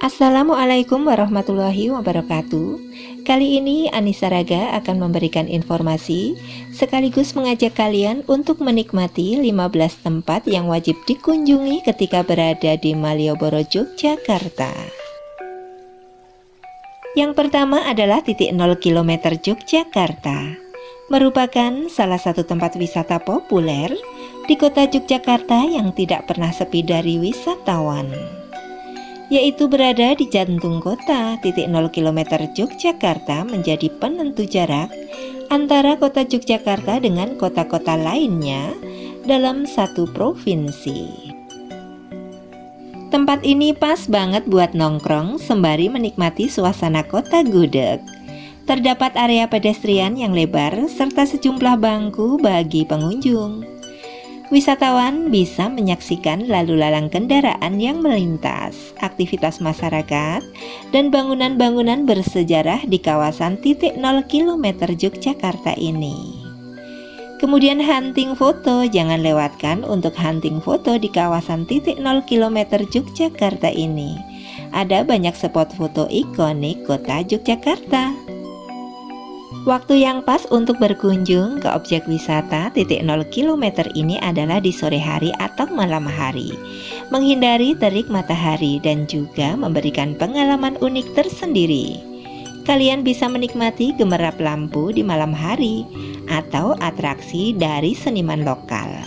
Assalamualaikum warahmatullahi wabarakatuh. Kali ini Anissa Raga akan memberikan informasi sekaligus mengajak kalian untuk menikmati 15 tempat yang wajib dikunjungi ketika berada di Malioboro, Yogyakarta. Yang pertama adalah titik 0 km Yogyakarta. Merupakan salah satu tempat wisata populer di kota Yogyakarta yang tidak pernah sepi dari wisatawan, yaitu berada di jantung kota. Titik 0 km Yogyakarta menjadi penentu jarak antara kota Yogyakarta dengan kota-kota lainnya dalam satu provinsi. Tempat ini pas banget buat nongkrong sembari menikmati suasana kota gudeg. Terdapat area pedestrian yang lebar serta sejumlah bangku bagi pengunjung. Wisatawan bisa menyaksikan lalu lalang kendaraan yang melintas, aktivitas masyarakat, dan bangunan-bangunan bersejarah di kawasan titik 0 km Yogyakarta ini. Kemudian hunting foto, jangan lewatkan untuk hunting foto di kawasan titik 0 km Yogyakarta ini. Ada banyak spot foto ikonik kota Yogyakarta. Waktu yang pas untuk berkunjung ke objek wisata titik 0 km ini adalah di sore hari atau malam hari, menghindari terik matahari dan juga memberikan pengalaman unik tersendiri. Kalian bisa menikmati gemerlap lampu di malam hari atau atraksi dari seniman lokal.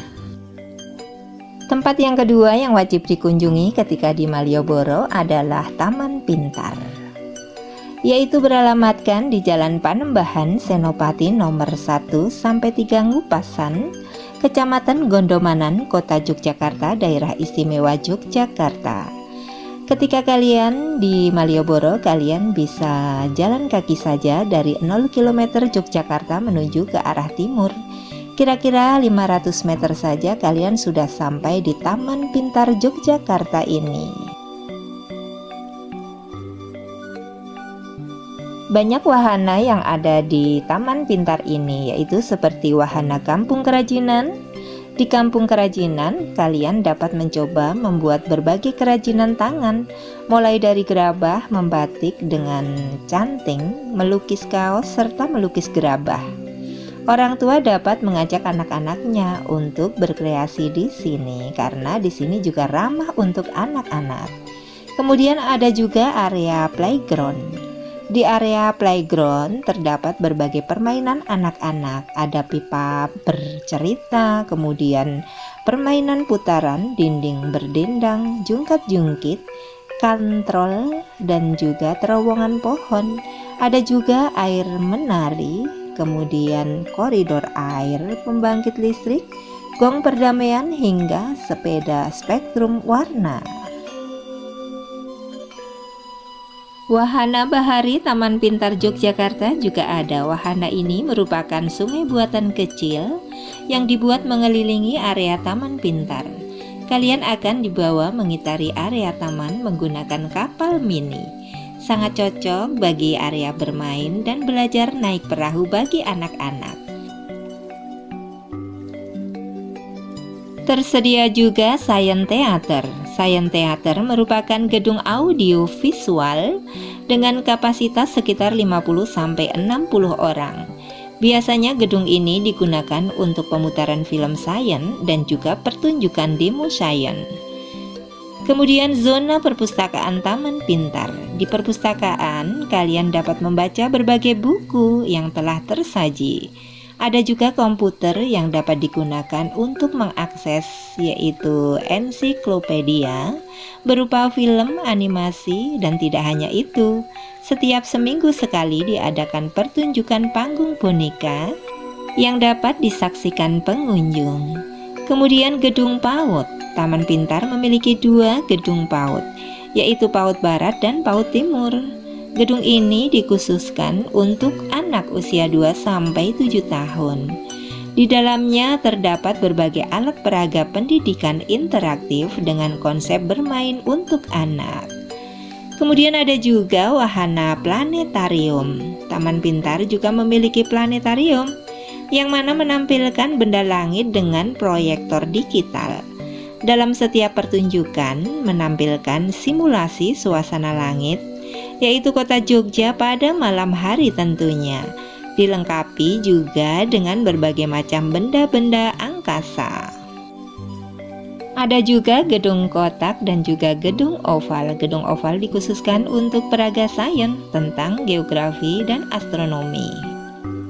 Tempat yang kedua yang wajib dikunjungi ketika di Malioboro adalah Taman Pintar, yaitu beralamatkan di Jalan Panembahan Senopati nomor 1-3 Ngupasan, Kecamatan Gondomanan, Kota Yogyakarta, Daerah Istimewa Yogyakarta. Ketika kalian di Malioboro, kalian bisa jalan kaki saja dari 0 km Yogyakarta menuju ke arah timur. Kira-kira 500 meter saja kalian sudah sampai di Taman Pintar Yogyakarta ini. Banyak wahana yang ada di Taman Pintar ini, yaitu seperti wahana Kampung Kerajinan. Di Kampung Kerajinan, kalian dapat mencoba membuat berbagai kerajinan tangan, mulai dari gerabah, membatik dengan canting, melukis kaos, serta melukis gerabah. Orang tua dapat mengajak anak-anaknya untuk berkreasi di sini, karena di sini juga ramah untuk anak-anak. Kemudian ada juga area playground. Di area playground terdapat berbagai permainan anak-anak, ada pipa bercerita, kemudian permainan putaran, dinding berdendang, jungkat-jungkit, kantrol, dan juga terowongan pohon. Ada juga air menari, kemudian koridor air, pembangkit listrik, gong perdamaian, hingga sepeda spektrum warna. Wahana Bahari Taman Pintar Yogyakarta juga ada. Wahana ini merupakan sungai buatan kecil yang dibuat mengelilingi area Taman Pintar. Kalian akan dibawa mengitari area taman menggunakan kapal mini. Sangat cocok bagi area bermain dan belajar naik perahu bagi anak-anak. Tersedia juga Science Theater. Science Theater merupakan gedung audio visual dengan kapasitas sekitar 50-60 orang. Biasanya gedung ini digunakan untuk pemutaran film sains dan juga pertunjukan demo sains. Kemudian zona perpustakaan Taman Pintar. Di perpustakaan, kalian dapat membaca berbagai buku yang telah tersaji. Ada juga komputer yang dapat digunakan untuk mengakses, yaitu ensiklopedia berupa film, animasi, dan tidak hanya itu. Setiap seminggu sekali diadakan pertunjukan panggung boneka yang dapat disaksikan pengunjung. Kemudian gedung PAUD. Taman Pintar memiliki 2 gedung PAUD, yaitu PAUD Barat dan PAUD Timur. Gedung ini dikhususkan untuk anak usia 2-7 tahun. Di dalamnya terdapat berbagai alat peraga pendidikan interaktif dengan konsep bermain untuk anak. Kemudian ada juga wahana planetarium. Taman Pintar juga memiliki planetarium yang mana menampilkan benda langit dengan proyektor digital. Dalam setiap pertunjukan menampilkan simulasi suasana langit, yaitu kota Jogja pada malam hari tentunya, dilengkapi juga dengan berbagai macam benda-benda angkasa. Ada juga gedung kotak dan juga gedung oval. Gedung oval dikhususkan untuk peraga sains tentang geografi dan astronomi.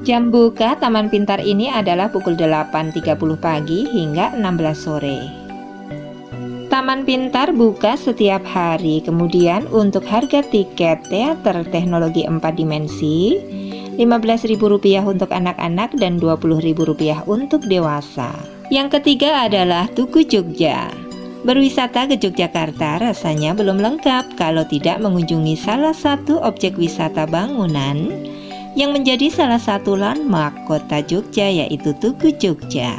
Jam buka Taman Pintar ini adalah pukul 8.30 pagi hingga 16 sore. Taman Pintar buka setiap hari. Kemudian untuk harga tiket teater teknologi 4 dimensi, Rp15.000 untuk anak-anak dan Rp20.000 untuk dewasa. Yang ketiga adalah Tugu Jogja. Berwisata ke Yogyakarta rasanya belum lengkap kalau tidak mengunjungi salah satu objek wisata bangunan yang menjadi salah satu landmark kota Jogja, yaitu Tugu Jogja.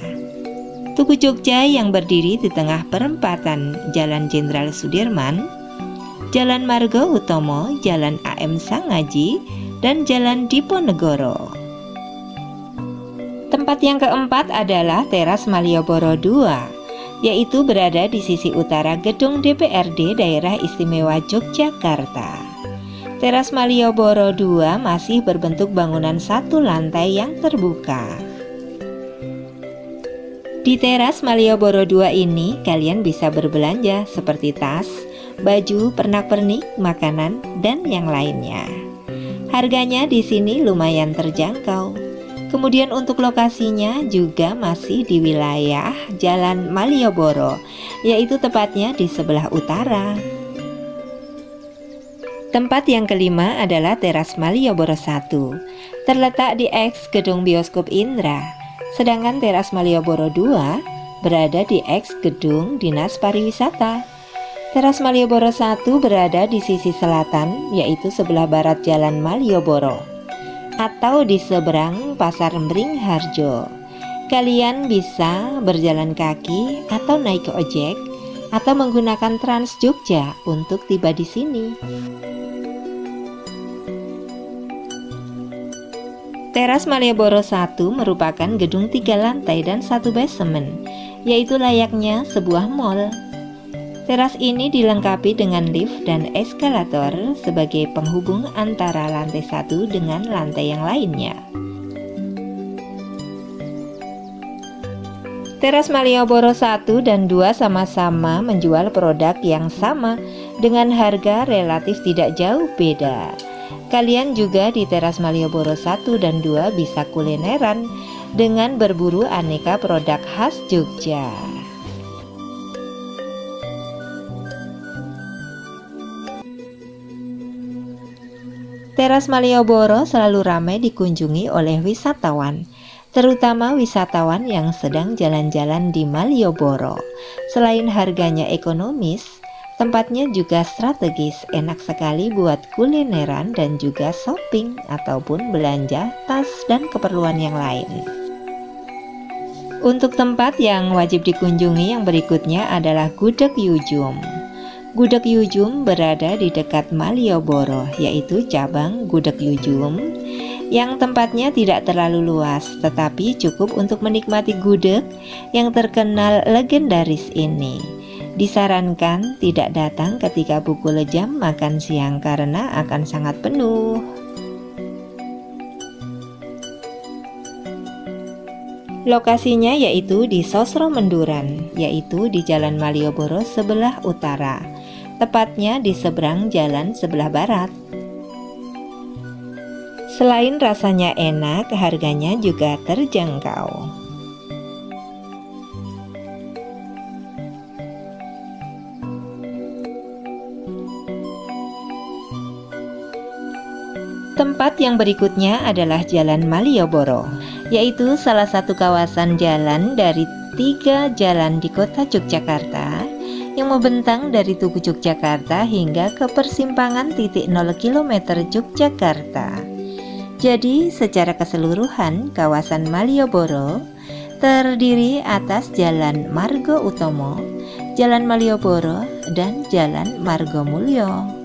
Tugu Jogja yang berdiri di tengah perempatan Jalan Jenderal Sudirman, Jalan Margo Utomo, Jalan AM Sangaji, dan Jalan Diponegoro. Tempat yang keempat adalah Teras Malioboro II, yaitu berada di sisi utara gedung DPRD Daerah Istimewa Yogyakarta. Teras Malioboro II masih berbentuk bangunan satu lantai yang terbuka. Di Teras Malioboro II ini kalian bisa berbelanja seperti tas, baju, pernak-pernik, makanan, dan yang lainnya. Harganya di sini lumayan terjangkau. Kemudian untuk lokasinya juga masih di wilayah Jalan Malioboro, yaitu tepatnya di sebelah utara. Tempat yang kelima adalah Teras Malioboro I, terletak di eks gedung bioskop Indra. Sedangkan Teras Malioboro II berada di eks gedung Dinas Pariwisata. Teras Malioboro I berada di sisi selatan, yaitu sebelah barat Jalan Malioboro, atau di seberang Pasar Mringharjo. Kalian bisa berjalan kaki atau naik ke ojek atau menggunakan Trans Jogja untuk tiba di sini. Teras Malioboro I merupakan gedung 3 lantai dan 1 basement, yaitu layaknya sebuah mall. Teras ini dilengkapi dengan lift dan eskalator sebagai penghubung antara lantai 1 dengan lantai yang lainnya. Teras Malioboro I dan II sama-sama menjual produk yang sama dengan harga relatif tidak jauh beda. Kalian juga di Teras Malioboro I dan II bisa kulineran dengan berburu aneka produk khas Jogja. Teras Malioboro selalu ramai dikunjungi oleh wisatawan, terutama wisatawan yang sedang jalan-jalan di Malioboro. Selain harganya ekonomis, tempatnya juga strategis, enak sekali buat kulineran dan juga shopping ataupun belanja tas dan keperluan yang lain. Untuk tempat yang wajib dikunjungi yang berikutnya adalah Gudeg Yujum. Gudeg Yujum berada di dekat Malioboro, yaitu cabang Gudeg Yujum yang tempatnya tidak terlalu luas, tetapi cukup untuk menikmati gudeg yang terkenal legendaris ini. Disarankan tidak datang ketika pukul jam makan siang karena akan sangat penuh. Lokasinya yaitu di Sosro Menduran, yaitu di Jalan Malioboro sebelah utara, tepatnya di seberang jalan sebelah barat. Selain rasanya enak, harganya juga terjangkau. Tempat yang berikutnya adalah Jalan Malioboro, yaitu salah satu kawasan jalan dari 3 jalan di kota Yogyakarta yang membentang dari Tugu Yogyakarta hingga ke persimpangan titik 0 km Yogyakarta. Jadi secara keseluruhan kawasan Malioboro terdiri atas Jalan Margo Utomo, Jalan Malioboro, dan Jalan Margomulyo.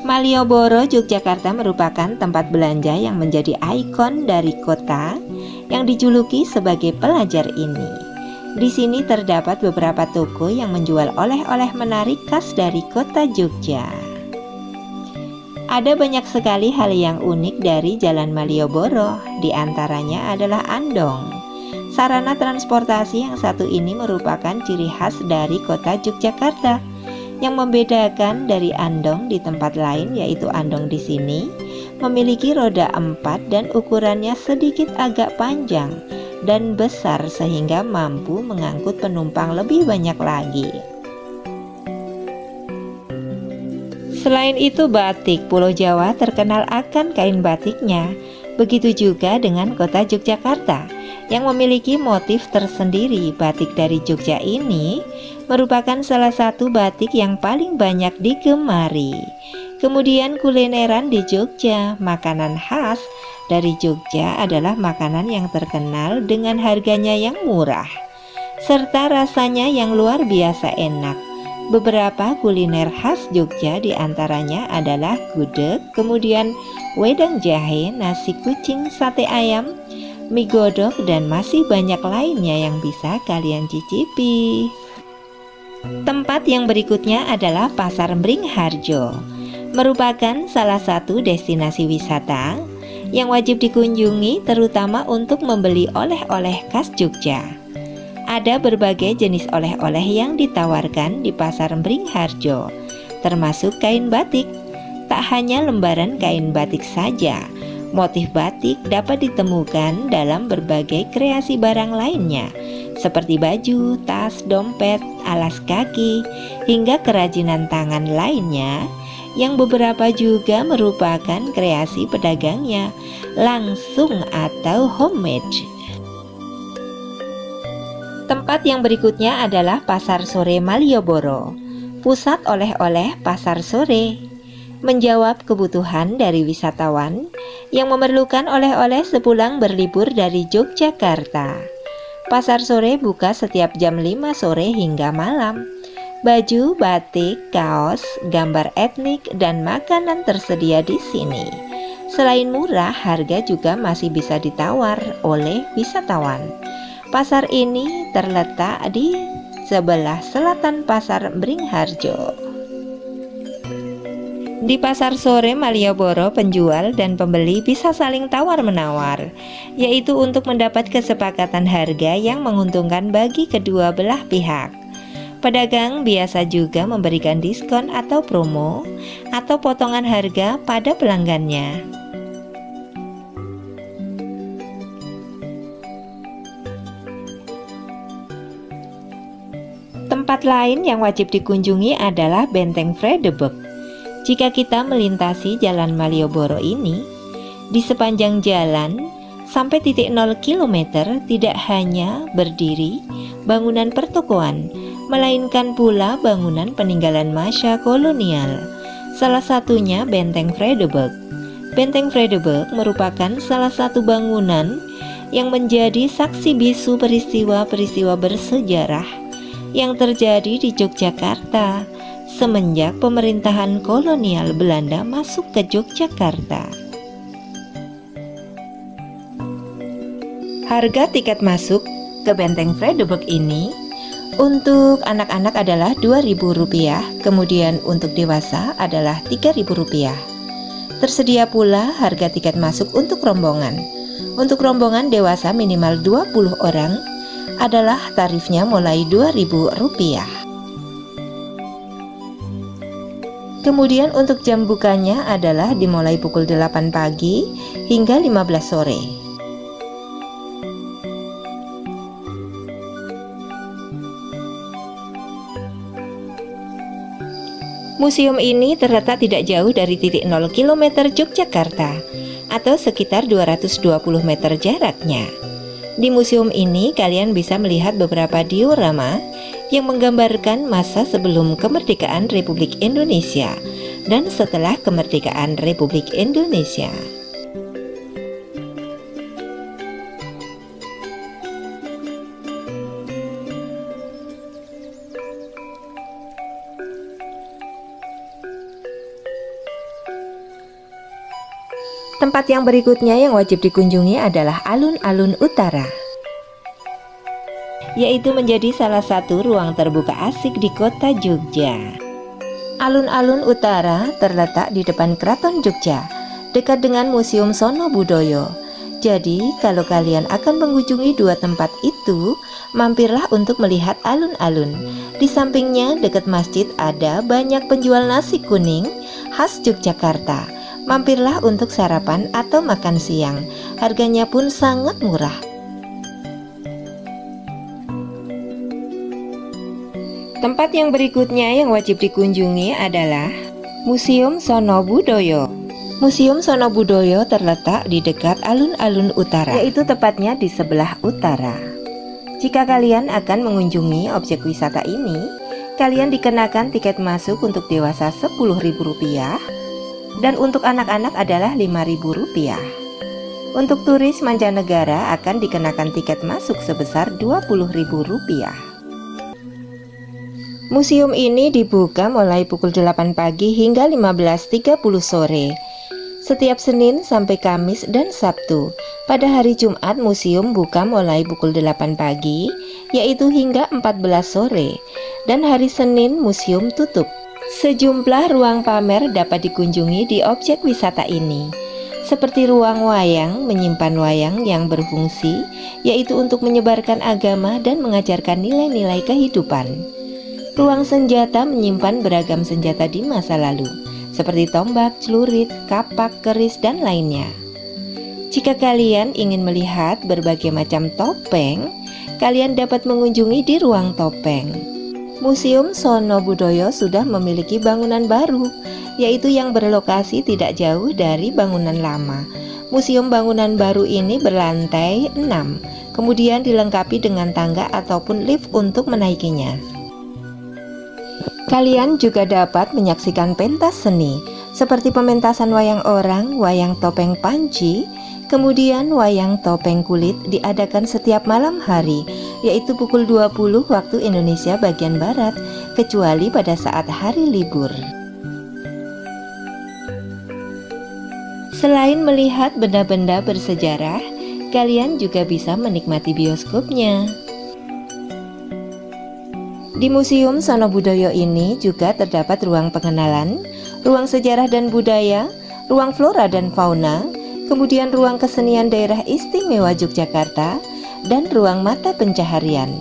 Malioboro, Yogyakarta merupakan tempat belanja yang menjadi ikon dari kota yang dijuluki sebagai pelajar ini. Di sini terdapat beberapa toko yang menjual oleh-oleh menarik khas dari kota Jogja. Ada banyak sekali hal yang unik dari Jalan Malioboro, di antaranya adalah andong. Sarana transportasi yang satu ini merupakan ciri khas dari kota Yogyakarta. Yang membedakan dari andong di tempat lain yaitu andong di sini memiliki roda 4 dan ukurannya sedikit agak panjang dan besar sehingga mampu mengangkut penumpang lebih banyak lagi. Selain itu, batik Pulau Jawa terkenal akan kain batiknya. Begitu juga dengan kota Yogyakarta yang memiliki motif tersendiri. Batik dari Jogja ini merupakan salah satu batik yang paling banyak digemari. Kemudian kulineran di Jogja, makanan khas dari Jogja adalah makanan yang terkenal dengan harganya yang murah serta rasanya yang luar biasa enak. Beberapa kuliner khas Jogja diantaranya adalah gudeg, kemudian wedang jahe, nasi kucing, sate ayam, mie godok, dan masih banyak lainnya yang bisa kalian cicipi. Tempat yang berikutnya adalah Pasar Beringharjo, merupakan salah satu destinasi wisata yang wajib dikunjungi terutama untuk membeli oleh-oleh khas Jogja. Ada berbagai jenis oleh-oleh yang ditawarkan di Pasar Beringharjo, termasuk kain batik. Tak hanya lembaran kain batik saja, motif batik dapat ditemukan dalam berbagai kreasi barang lainnya, seperti baju, tas, dompet, alas kaki, hingga kerajinan tangan lainnya, yang beberapa juga merupakan kreasi pedagangnya langsung atau homemade. Tempat yang berikutnya adalah Pasar Sore Malioboro, pusat oleh-oleh pasar sore, menjawab kebutuhan dari wisatawan yang memerlukan oleh-oleh sepulang berlibur dari Yogyakarta. Pasar sore buka setiap jam 5 sore hingga malam. Baju, batik, kaos, gambar etnik, dan makanan tersedia di sini. Selain murah, harga juga masih bisa ditawar oleh wisatawan. Pasar ini terletak di sebelah selatan Pasar Beringharjo. Di Pasar Sore Malioboro, penjual dan pembeli bisa saling tawar-menawar, yaitu untuk mendapat kesepakatan harga yang menguntungkan bagi kedua belah pihak. Pedagang biasa juga memberikan diskon atau promo atau potongan harga pada pelanggannya. Tempat lain yang wajib dikunjungi adalah Benteng Vredenburg. Jika kita melintasi Jalan Malioboro ini, di sepanjang jalan sampai titik 0 km tidak hanya berdiri bangunan pertokoan, melainkan pula bangunan peninggalan masa kolonial. Salah satunya Benteng Vredenburg. Benteng Vredenburg merupakan salah satu bangunan yang menjadi saksi bisu peristiwa-peristiwa bersejarah yang terjadi di Yogyakarta semenjak pemerintahan kolonial Belanda masuk ke Yogyakarta. Harga tiket masuk ke Benteng Vredenburg ini untuk anak-anak adalah Rp2.000, kemudian untuk dewasa adalah Rp3.000. Tersedia pula harga tiket masuk untuk rombongan. Untuk rombongan dewasa minimal 20 orang adalah tarifnya mulai Rp2.000. Kemudian untuk jam bukanya adalah dimulai pukul 8 pagi hingga 15 sore. Museum ini terletak tidak jauh dari titik 0 km Yogyakarta atau sekitar 220 meter jaraknya. Di museum ini kalian bisa melihat beberapa diorama yang menggambarkan masa sebelum kemerdekaan Republik Indonesia dan setelah kemerdekaan Republik Indonesia. Tempat yang berikutnya yang wajib dikunjungi adalah Alun-Alun Utara, yaitu menjadi salah satu ruang terbuka asik di kota Jogja. Alun-Alun Utara terletak di depan Keraton Jogja, dekat dengan Museum Sono Budoyo. Jadi, kalau kalian akan mengunjungi dua tempat itu, mampirlah untuk melihat alun-alun. Di sampingnya, dekat masjid ada banyak penjual nasi kuning khas Yogyakarta. Mampirlah untuk sarapan atau makan siang. Harganya pun sangat murah. Tempat yang berikutnya yang wajib dikunjungi adalah Museum Sono Budoyo. Museum Sono Budoyo terletak di dekat alun-alun utara, yaitu tepatnya di sebelah utara. Jika kalian akan mengunjungi objek wisata ini, kalian dikenakan tiket masuk untuk dewasa Rp10.000 dan untuk anak-anak adalah Rp5.000. Untuk turis mancanegara akan dikenakan tiket masuk sebesar Rp20.000. Museum ini dibuka mulai pukul 8 pagi hingga 15.30 sore. Setiap Senin sampai Kamis dan Sabtu. Pada hari Jumat museum buka mulai pukul 8 pagi, yaitu hingga 14 sore. Dan hari Senin museum tutup. Sejumlah ruang pamer dapat dikunjungi di objek wisata ini, seperti ruang wayang menyimpan wayang yang berfungsi, yaitu untuk menyebarkan agama dan mengajarkan nilai-nilai kehidupan. Ruang senjata menyimpan beragam senjata di masa lalu, seperti tombak, celurit, kapak, keris, dan lainnya. Jika kalian ingin melihat berbagai macam topeng, kalian dapat mengunjungi di ruang topeng. Museum Sono Budoyo sudah memiliki bangunan baru, yaitu yang berlokasi tidak jauh dari bangunan lama. Museum bangunan baru ini berlantai 6, kemudian dilengkapi dengan tangga ataupun lift untuk menaikinya. Kalian juga dapat menyaksikan pentas seni, seperti pementasan wayang orang, wayang topeng panci, kemudian wayang topeng kulit diadakan setiap malam hari, yaitu pukul 20 waktu Indonesia bagian Barat, kecuali pada saat hari libur. Selain melihat benda-benda bersejarah, kalian juga bisa menikmati bioskopnya. Di Museum Sono Budoyo ini juga terdapat ruang pengenalan, ruang sejarah dan budaya, ruang flora dan fauna, kemudian ruang kesenian daerah istimewa Yogyakarta, dan ruang mata pencaharian.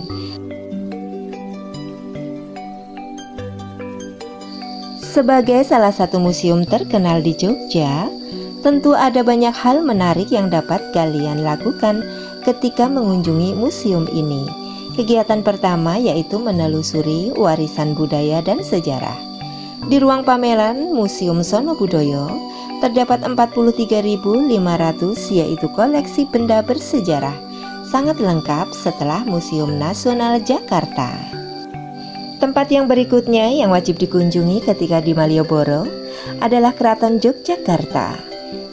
Sebagai salah satu museum terkenal di Jogja, tentu ada banyak hal menarik yang dapat kalian lakukan ketika mengunjungi museum ini. Kegiatan pertama yaitu menelusuri warisan budaya dan sejarah. Di ruang pameran Museum Sono Budoyo terdapat 43.500 yaitu koleksi benda bersejarah, sangat lengkap setelah Museum Nasional Jakarta. Tempat yang berikutnya yang wajib dikunjungi ketika di Malioboro adalah Keraton Yogyakarta.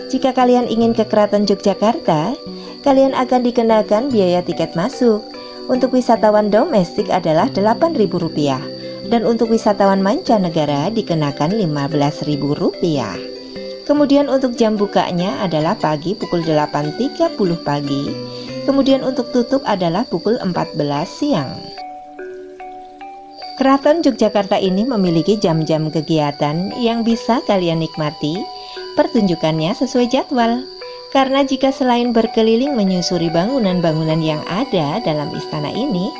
Jika kalian ingin ke Keraton Yogyakarta, kalian akan dikenakan biaya tiket masuk. Untuk wisatawan domestik adalah Rp8.000 dan untuk wisatawan mancanegara dikenakan Rp15.000. Kemudian untuk jam bukanya adalah pagi pukul 8.30 pagi, kemudian untuk tutup adalah pukul 14 siang. Keraton Yogyakarta ini memiliki jam-jam kegiatan yang bisa kalian nikmati pertunjukannya sesuai jadwal. Karena jika selain berkeliling menyusuri bangunan-bangunan yang ada dalam istana ini,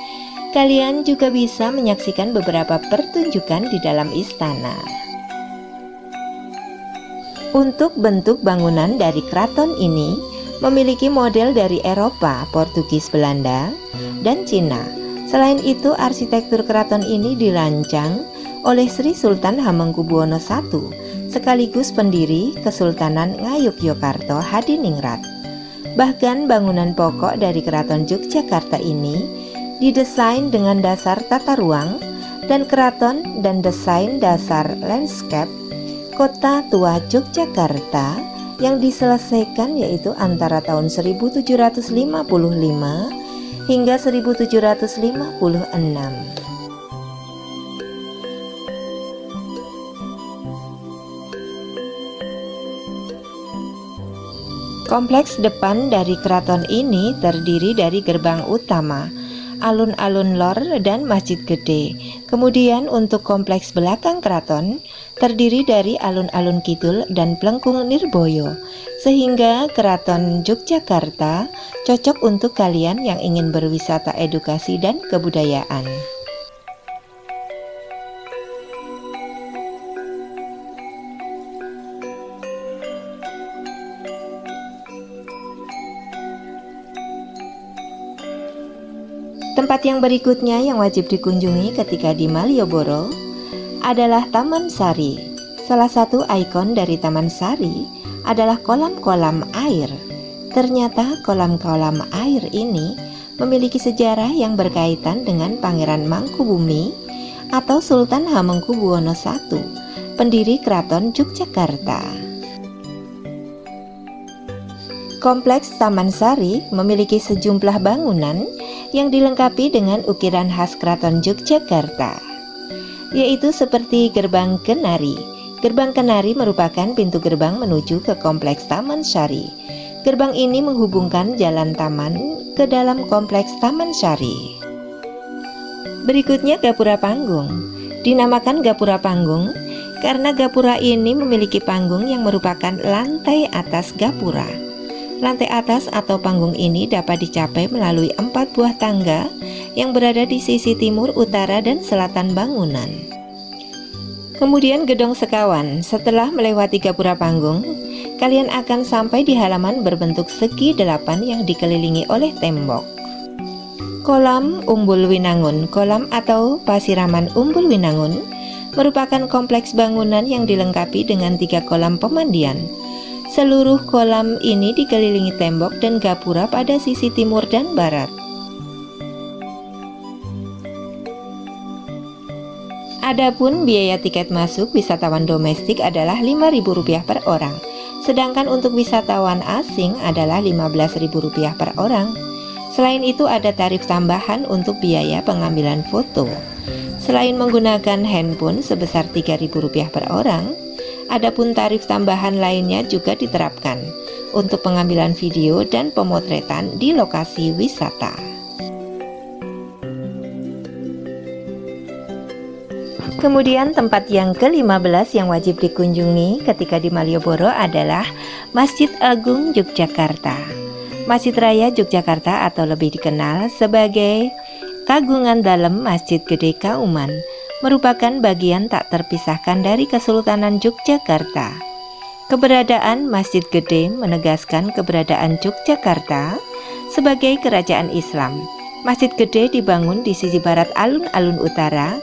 kalian juga bisa menyaksikan beberapa pertunjukan di dalam istana. Untuk bentuk bangunan dari keraton ini memiliki model dari Eropa, Portugis, Belanda, dan Cina. Selain itu, arsitektur keraton ini dirancang oleh Sri Sultan Hamengkubuwono I, sekaligus pendiri Kesultanan Ngayogyakarta Hadiningrat. Bahkan bangunan pokok dari Keraton Yogyakarta ini didesain dengan dasar tata ruang dan keraton dan desain dasar landscape kota tua Yogyakarta yang diselesaikan yaitu antara tahun 1755 hingga 1756. Kompleks depan dari keraton ini terdiri dari gerbang utama, alun-alun lor, dan masjid gede. Kemudian untuk kompleks belakang keraton terdiri dari alun-alun kidul dan Plengkung Nirboyo, sehingga keraton Yogyakarta cocok untuk kalian yang ingin berwisata edukasi dan kebudayaan. Tempat yang berikutnya yang wajib dikunjungi ketika di Malioboro adalah Taman Sari. Salah satu ikon dari Taman Sari adalah kolam-kolam air. Ternyata kolam-kolam air ini memiliki sejarah yang berkaitan dengan Pangeran Mangkubumi atau Sultan Hamengkubuwono I, pendiri Keraton Yogyakarta. Kompleks Taman Sari memiliki sejumlah bangunan yang dilengkapi dengan ukiran khas Keraton Yogyakarta, yaitu seperti Gerbang Kenari. Gerbang Kenari merupakan pintu gerbang menuju ke Kompleks Taman Sari. Gerbang ini menghubungkan jalan taman ke dalam Kompleks Taman Sari. Berikutnya Gapura Panggung. Dinamakan Gapura Panggung karena gapura ini memiliki panggung yang merupakan lantai atas gapura. Lantai atas atau panggung ini dapat dicapai melalui 4 buah tangga yang berada di sisi timur, utara, dan selatan bangunan. Kemudian Gedong Sekawan. Setelah melewati Gapura Panggung, kalian akan sampai di halaman berbentuk segi 8 yang dikelilingi oleh tembok. Kolam Umbul Winangun. Kolam atau Pasiraman Umbul Winangun merupakan kompleks bangunan yang dilengkapi dengan 3 kolam pemandian. Seluruh kolam ini dikelilingi tembok dan gapura pada sisi timur dan barat. Adapun biaya tiket masuk wisatawan domestik adalah Rp5.000 per orang, sedangkan untuk wisatawan asing adalah Rp15.000 per orang. Selain itu ada tarif tambahan untuk biaya pengambilan foto. Selain menggunakan handphone sebesar Rp3.000 per orang, adapun tarif tambahan lainnya juga diterapkan untuk pengambilan video dan pemotretan di lokasi wisata. Kemudian tempat yang ke-15 yang wajib dikunjungi ketika di Malioboro adalah Masjid Agung Yogyakarta. Masjid Raya Yogyakarta atau lebih dikenal sebagai Kagungan Dalem Masjid Gede Kauman merupakan bagian tak terpisahkan dari Kesultanan Yogyakarta. Keberadaan Masjid Gede menegaskan keberadaan Yogyakarta sebagai kerajaan Islam. Masjid Gede dibangun di sisi barat alun-alun utara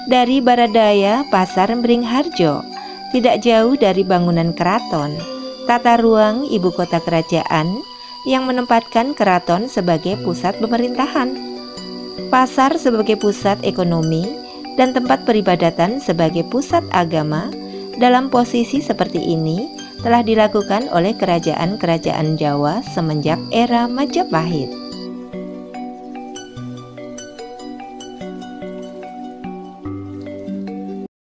dari barat daya Pasar Beringharjo, tidak jauh dari bangunan keraton, tata ruang ibu kota kerajaan yang menempatkan keraton sebagai pusat pemerintahan, pasar sebagai pusat ekonomi, dan tempat peribadatan sebagai pusat agama. Dalam posisi seperti ini telah dilakukan oleh kerajaan-kerajaan Jawa semenjak era Majapahit.